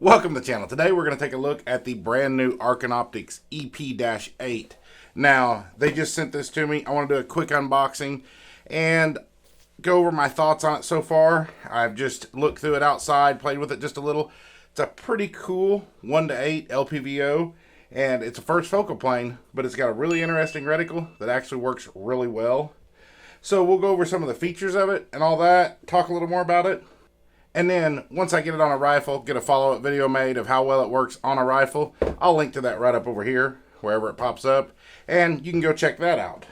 Welcome to the channel. Today we're going to take a look at the brand new Arken Optics EP-8. Now, they just sent this to me. I want to do a quick unboxing and go over my thoughts on it so far. I've just looked through it outside, played with it just a little. It's a pretty cool 1:8 LPVO, and it's a first focal plane, but it's got a really interesting reticle that actually works really well. So we'll go over some of the features of it and all that, talk a little more about it. And then, once I get it on a rifle, get a follow-up video made of how well it works on a rifle. I'll link to that right up over here, wherever it pops up. And you can go check that out.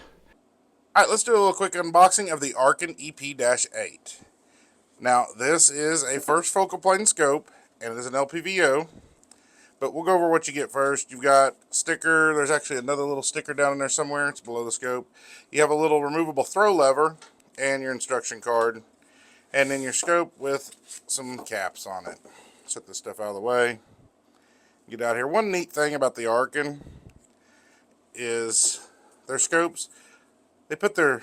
Alright, let's do a little quick unboxing of the Arken EP-8. Now, this is a first focal plane scope, and it is an LPVO. But we'll go over what you get first. You've got sticker. There's actually another little sticker down in there somewhere. It's below the scope. You have a little removable throw lever, and your instruction card. And then your scope with some caps on it. Set this stuff out of the way. Get out here. One neat thing about the Arken is their scopes. They put the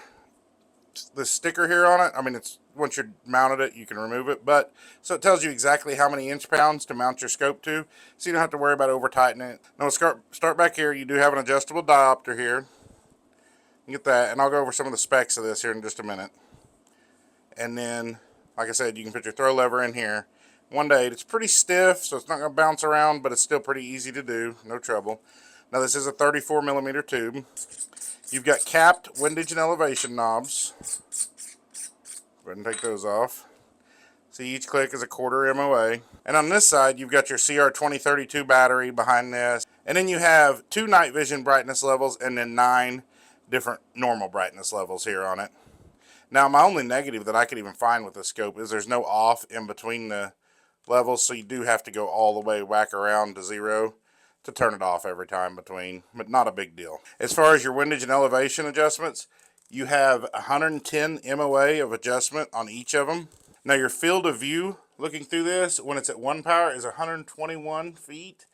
sticker here on it. I mean, it's once you're mounted it, you can remove it. But so it tells you exactly how many inch-pounds to mount your scope to, so you don't have to worry about over-tightening it. Now, we'll start back here. You do have an adjustable diopter here. You get that, and I'll go over some of the specs of this here in just a minute. And then, like I said, you can put your throw lever in here. 1:8, it's pretty stiff, so it's not going to bounce around, but it's still pretty easy to do, no trouble. Now, this is a 34mm tube. You've got capped windage and elevation knobs. Go ahead and take those off. See, each click is a 1/4 MOA. And on this side, you've got your CR2032 battery behind this. And then you have 2 night vision brightness levels and then 9 different normal brightness levels here on it. Now, my only negative that I could even find with this scope is there's no off in between the levels, so you do have to go all the way whack around to 0 to turn it off every time between, but not a big deal. As far as your windage and elevation adjustments, you have 110 MOA of adjustment on each of them. Now, your field of view looking through this, when it's at 1 power, is 121 feet,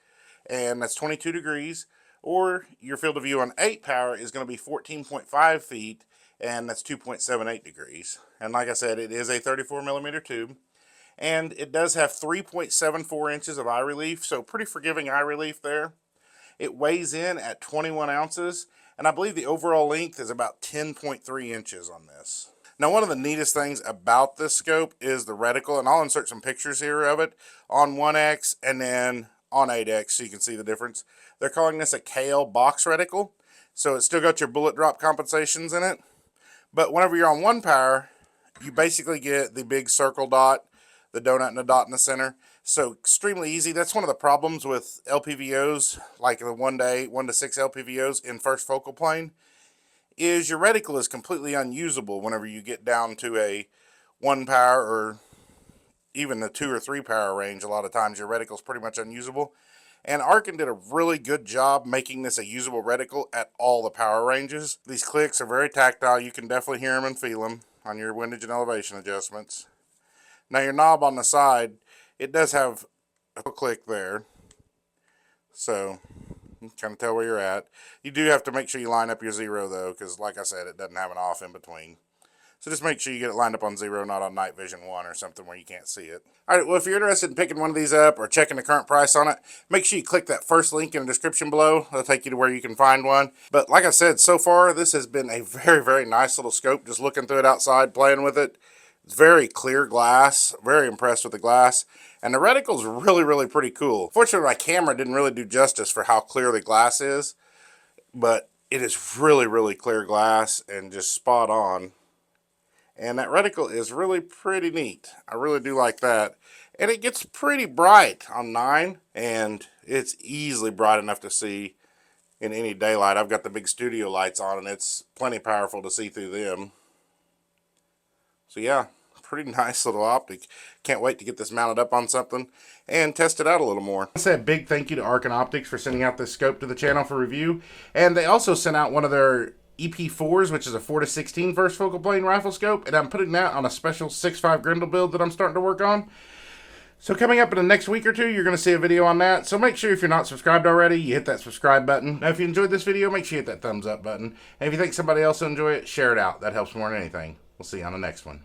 and that's 22 degrees. Or your field of view on 8 power is going to be 14.5 feet, and that's 2.78 degrees. And like I said, it is a 34mm tube, and it does have 3.74 inches of eye relief, so pretty forgiving eye relief there. It weighs in at 21 ounces, and I believe the overall length is about 10.3 inches on this. Now, one of the neatest things about this scope is the reticle, and I'll insert some pictures here of it on 1X and then on 8X so you can see the difference. They're calling this a KL box reticle, so it's still got your bullet drop compensations in it. But whenever you're on 1 power, you basically get the big circle dot, the donut and the dot in the center. So extremely easy. That's one of the problems with LPVOs, like the 1:8, 1:6 LPVOs in first focal plane, is your reticle is completely unusable whenever you get down to a 1 power or even the 2 or 3 power range. A lot of times your reticle is pretty much unusable. And Arken did a really good job making this a usable reticle at all the power ranges. These clicks are very tactile. You can definitely hear them and feel them on your windage and elevation adjustments. Now, your knob on the side, it does have a click there. So you can kind of tell where you're at. You do have to make sure you line up your 0 though, because like I said, it doesn't have an off in between. So just make sure you get it lined up on 0, not on night vision 1 or something where you can't see it. Alright, well, if you're interested in picking one of these up or checking the current price on it, make sure you click that first link in the description below. It'll take you to where you can find one. But like I said, so far, this has been a very, very nice little scope. Just looking through it outside, playing with it. It's very clear glass. Very impressed with the glass. And the reticle's really, really pretty cool. Fortunately, my camera didn't really do justice for how clear the glass is. But it is really, really clear glass and just spot on. And that reticle is really pretty neat. I really do like that. And it gets pretty bright on 9, and it's easily bright enough to see in any daylight. I've got the big studio lights on, and it's plenty powerful to see through them. So yeah, pretty nice little optic. Can't wait to get this mounted up on something and test it out a little more. I want to say a big thank you to Arken Optics for sending out this scope to the channel for review. And they also sent out one of their EP4s, which is a 4:16 first focal plane rifle scope, and I'm putting that on a special 6.5 Grendel build that I'm starting to work on. So coming up in the next week or two, you're going to see a video on that. So make sure if you're not subscribed already, you hit that subscribe button. Now, if you enjoyed this video, make sure you hit that thumbs up button. And if you think somebody else will enjoy it, share it out. That helps more than anything. We'll see you on the next one.